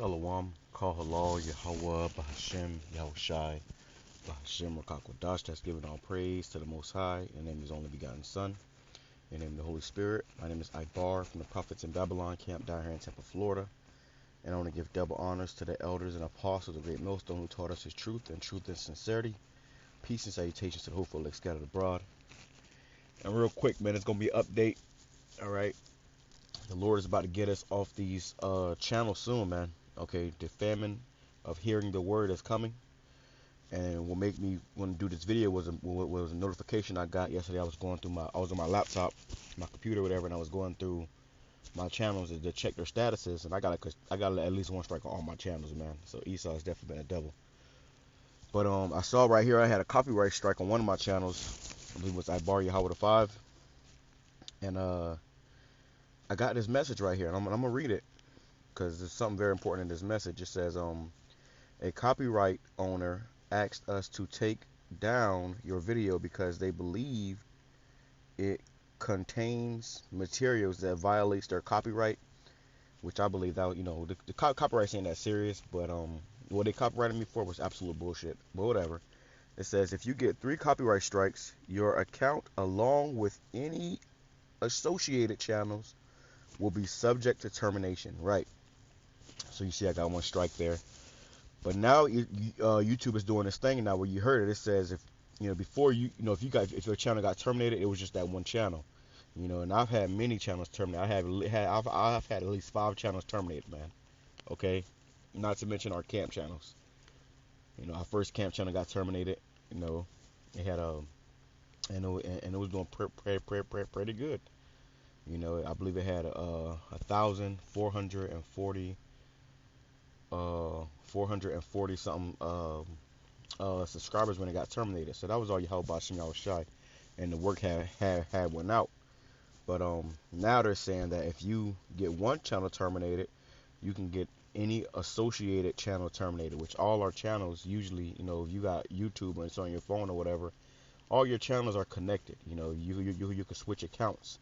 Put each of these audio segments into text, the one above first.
Shalom, call halal, YAHAWAH, BAHASHAM, YAHWASHI, BAHASHAM, QADASH, that's giving all praise to the Most High, in the name of His only begotten Son, in the name of the Holy Spirit. My name is Ibar from the Prophets in Babylon camp down here in Tampa, Florida. And I want to give double honors to the elders and apostles of Great Millstone who taught us His truth and sincerity. Peace and salutations to the hopeful elect scattered abroad. And real quick, man, it's going to be an update, all right? The Lord is about to get us off these channels soon, man. Okay, the famine of hearing the word is coming. And what made me want to do this video was a notification I got yesterday. I was on my laptop, my computer, whatever, and I was going through my channels to check their statuses, and I got at least one strike on all my channels, man. So Esau has definitely been a devil. But I saw right here I had a copyright strike on one of my channels. I believe it was Ibar YAHAWAH the 5, and I got this message right here, and I'm gonna read it because there's something very important in this message. It says, a copyright owner asked us to take down your video because they believe it contains materials that violates their copyright, which I believe that, the copyright ain't that serious, but what they copyrighted me for was absolute bullshit. But whatever. It says if you get 3 copyright strikes, your account along with any associated channels will be subject to termination. Right. So you see I got one strike there. But now YouTube is doing this thing now where you heard it. It says if before if your channel got terminated, it was just that one channel. And I've had many channels terminated. I've had at least 5 channels terminated, man. Okay, not to mention our camp channels. Our first camp channel got terminated. It had and it was doing pretty good. I believe it had 1,440 440 something subscribers when it got terminated. So that was all YAHAWASHI, and the work had went out. But now they're saying that if you get one channel terminated, you can get any associated channel terminated, which all our channels usually, if you got YouTube and it's on your phone or whatever, all your channels are connected. You can switch accounts.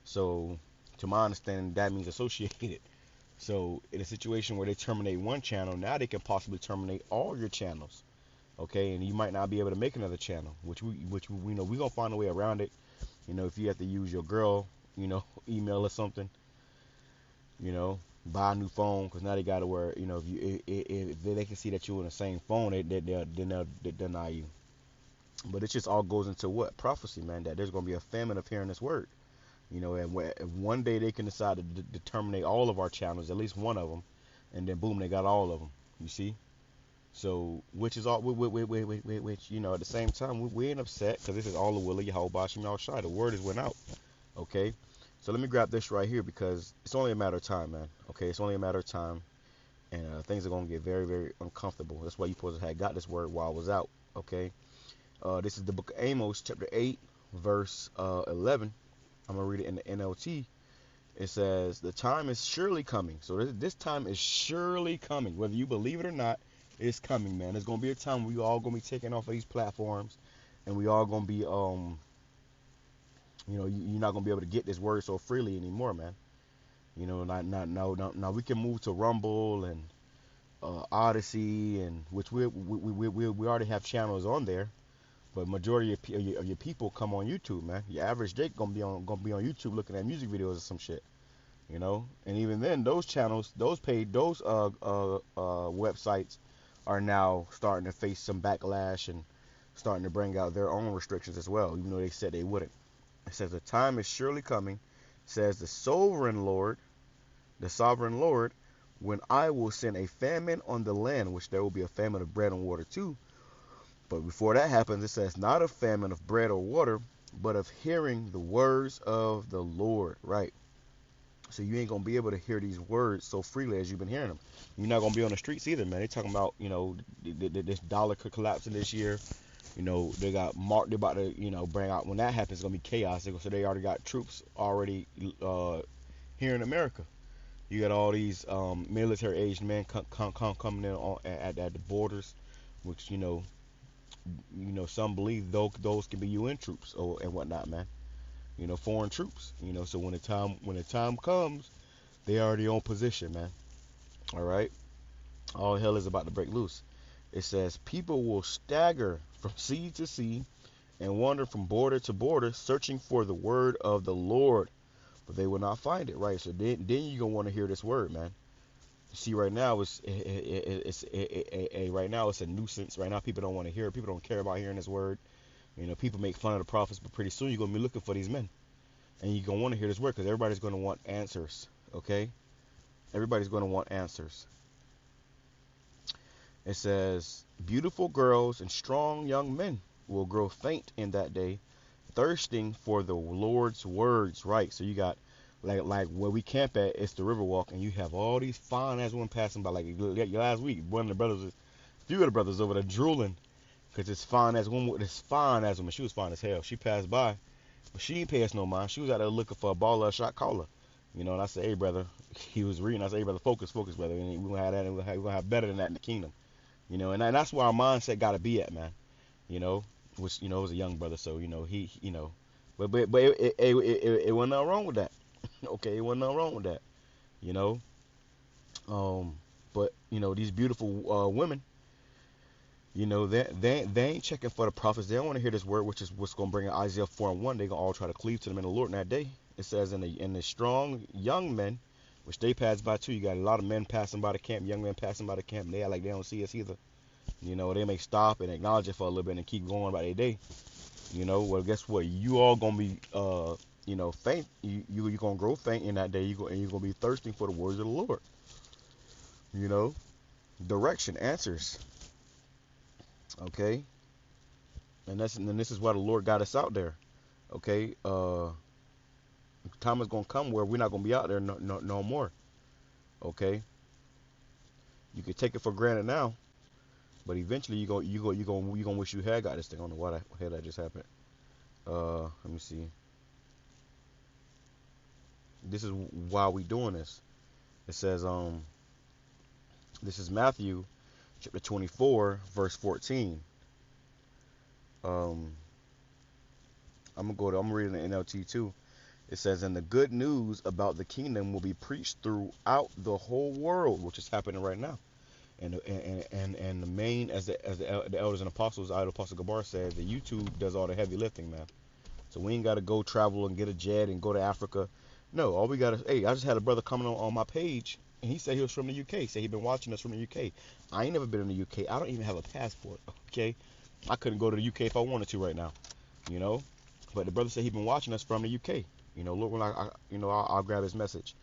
So to my understanding, that means associated. So in a situation where they terminate one channel, now they can possibly terminate all your channels. Okay, and you might not be able to make another channel, which we know we're gonna find a way around it. If you have to use your girl, email or something, buy a new phone, because now they got to where, if they can see that you're in the same phone, they'll deny you. But it just all goes into what? Prophecy, man, that there's going to be a famine of hearing this word. And one day they can decide to terminate all of our channels, at least one of them, and then boom, they got all of them. You see? So, which is all, which, at the same time, we ain't upset, because this is all the will of YAHAWASHI. The word has went out. Okay? So let me grab this right here, because it's only a matter of time, man. Okay? It's only a matter of time, and things are going to get very, very uncomfortable. That's why you supposed to have got this word while I was out. Okay? This is the book of Amos, chapter 8, verse 11. I'm going to read it in the NLT. It says, the time is surely coming. So this time is surely coming. Whether you believe it or not, it's coming, man. There's going to be a time where we all going to be taken off of these platforms. And we all going to be, you're not going to be able to get this word so freely anymore, man. Now we can move to Rumble and Odyssey, and which we already have channels on there. But majority of your people come on YouTube, man. Your average Jake gonna be on YouTube looking at music videos or some shit, And even then, those channels, those websites are now starting to face some backlash and starting to bring out their own restrictions as well, even though they said they wouldn't. It says the time is surely coming. It says the sovereign Lord, when I will send a famine on the land, which there will be a famine of bread and water too. But before that happens, it says not a famine of bread or water, but of hearing the words of the Lord, right? So you ain't going to be able to hear these words so freely as you've been hearing them. You're not going to be on the streets either, man. They talking about, this dollar could collapse in this year. They got marked, they're about to, bring out, when that happens, it's going to be chaos. So they already got troops already here in America. You got all these military-aged men coming in at the borders, which, some believe those can be UN troops and whatnot, man. Foreign troops. So when the time comes, they already on position, man. All right. All hell is about to break loose. It says, people will stagger from sea to sea and wander from border to border, searching for the word of the Lord, but they will not find it. Right. So then you're gonna want to hear this word, man. See, right now right now it's a nuisance. Right now, people don't want to hear it. People don't care about hearing this word. You know, people make fun of the prophets, but pretty soon you're gonna be looking for these men, and you're gonna want to hear this word because everybody's gonna want answers. Okay, everybody's gonna want answers. It says, beautiful girls and strong young men will grow faint in that day, thirsting for the Lord's words. Right. So you got like where we camp at, it's the Riverwalk, and you have all these fine ass women passing by. Like last week, one of the brothers, a few of the brothers over there drooling because this fine ass woman, she was fine as hell. She passed by, but she didn't pay us no mind. She was out there looking for a baller, a shot caller. You know, and I said, hey brother, he was reading. I said, hey brother, focus, brother. And we're gonna have that, and we're gonna have better than that in the kingdom. You know, and that's where our mindset gotta be at, man. You know, which, you know, it was a young brother, so you know he you know, but it wasn't nothing wrong with that. Okay, it wasn't nothing wrong with that. You know, but you know, these beautiful women, you know, they ain't checking for the prophets. They don't want to hear this word, which is what's gonna bring in Isaiah 4:1. They gonna all try to cleave to them in the Lord in that day. It says, in the strong young men, which they pass by too. You got a lot of men passing by the camp, young men passing by the camp, and they act like they don't see us either. You know, they may stop and acknowledge it for a little bit and keep going about their day. You know, well, guess what? You all gonna be, you know, faint. You're gonna grow faint in that day. And you're gonna be thirsting for the words of the Lord. You know, direction, answers. Okay, and this is why the Lord got us out there. Okay, time is gonna come where we're not gonna be out there no more. Okay, you can take it for granted now, but eventually you gonna wish you had got this thing. I don't know why that just happened. Let me see. This is why we doing this. It says, this is Matthew chapter 24, verse 14. I'm reading the NLT too. It says, and the good news about the kingdom will be preached throughout the whole world, which is happening right now. And the main, as the elders and apostles, Apostle Gabar said, the YouTube does all the heavy lifting, man. So we ain't got to go travel and get a jet and go to Africa. No, all we got to, hey, I just had a brother coming on my page, and he said he was from the UK. Said he'd been watching us from the UK. I ain't never been in the UK. I don't even have a passport, okay? I couldn't go to the UK if I wanted to right now, you know? But the brother said he'd been watching us from the UK. You know, Lord, when I'll grab his message.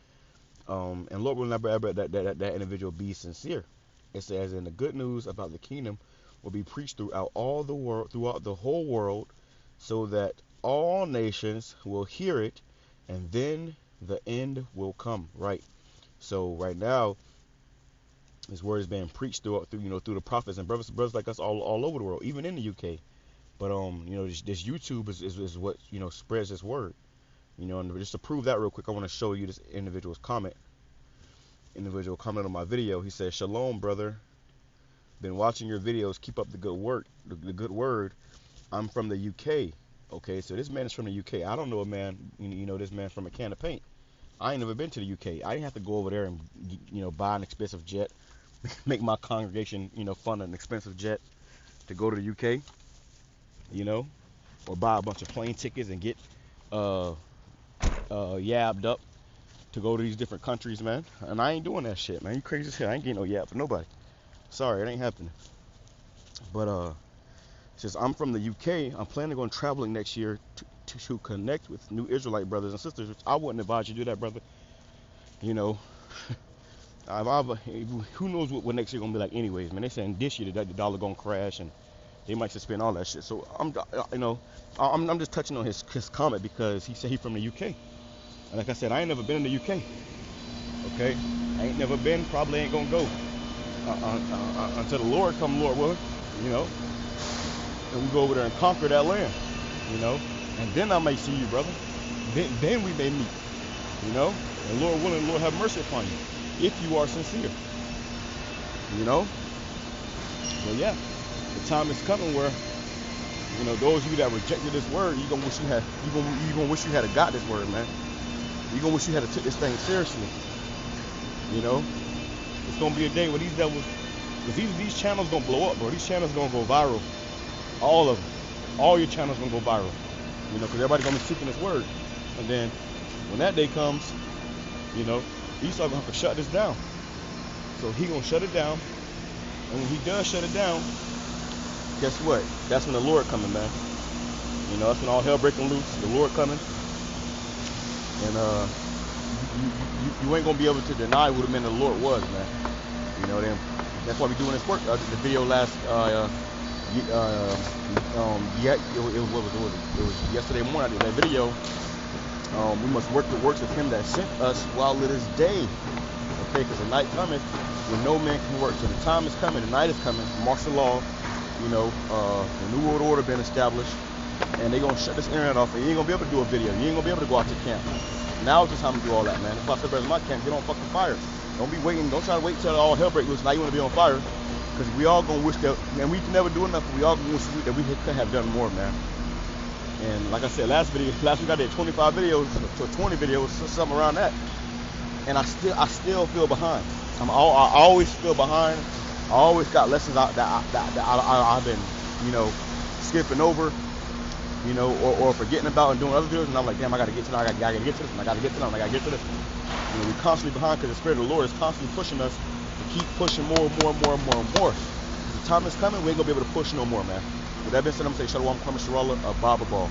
And Lord will never ever that individual be sincere. It says, and the good news about the kingdom will be preached throughout the whole world, so that all nations will hear it, and then the end will come. Right. So right now, this word is being preached through the prophets and brothers like us all over the world, even in the UK. But you know, this YouTube is what, you know, spreads this word. You know, and just to prove that real quick, I want to show you this individual's comment. Individual comment on my video. He says, "Shalom, brother. Been watching your videos. Keep up the good work. The good word. I'm from the UK." Okay, so this man is from the UK. I don't know a man. You know, this man from a can of paint. I ain't never been to the UK. I didn't have to go over there and, you know, buy an expensive jet, make my congregation, you know, fund an expensive jet to go to the UK. You know, or buy a bunch of plane tickets and get yabbed up to go to these different countries, man. And I ain't doing that shit, man. You crazy as hell. I ain't getting no yap for nobody. Sorry, it ain't happening. But since I'm from the UK, I'm planning on traveling next year to connect with new Israelite brothers and sisters. Which I wouldn't advise you to do that, brother. You know, who knows what next year gonna be like, anyways, man. They saying this year the dollar gonna crash and they might suspend all that shit. So I'm just touching on his comment because he said he from the UK. And like I said, I ain't never been in the UK. Okay, I ain't never been. Probably ain't gonna go until the Lord come, Lord willing. You know, and we go over there and conquer that land. You know, and then I may see you, brother. Then we may meet. You know, and Lord willing, Lord have mercy upon you if you are sincere. You know, but yeah, the time is coming where, you know, those of you that rejected this word, you gonna wish you had got this word, man. You gonna wish you had to took this thing seriously. You know, It's gonna be a day where these devils, because these channels gonna blow up, bro. These channels gonna go viral. All of them. All your channels gonna go viral. You know, because everybody gonna be seeking His word. And then when that day comes, you know, Esau gonna have to shut this down. So he gonna shut it down. And when he does shut it down, guess what? That's when the Lord coming, man. You know, that's when all hell breaking loose. The Lord coming. And you ain't gonna be able to deny what the man of the Lord was, man. You know, that's why we doing this work. The video last it was yesterday morning. I did that video. We must work the works of Him that sent us while it is day. Okay, because the night cometh when no man can work. So the time is coming, the night is coming. Martial law, you know, the New World Order been established, and they gonna shut this internet off, and you ain't gonna be able to do a video. You ain't gonna be able to go out to camp. Now is the time to do all that, man. If I said, brothers, my camp, get on fucking fire. Don't be waiting. Don't try to wait till all hell breaks loose. Now you want to be on fire, because we all gonna wish that, man. We can never do enough. But we all gonna wish that we could have done more, man. And like I said, last week I did 25 videos to 20 videos, something around that. And I still feel behind. I always feel behind. I always got lessons that I've been, you know, skipping over, you know, or forgetting about and doing other videos. And I'm like, damn, I gotta get to that. I gotta get to this. And I gotta get to that. I gotta get to this. You know, we're constantly behind because the Spirit of the Lord is constantly pushing us to keep pushing more and more and more and more and more. The time is coming, we ain't gonna be able to push no more, man. With that being said, I'm gonna say Shalom, Kwame Sharala, Baba Ball.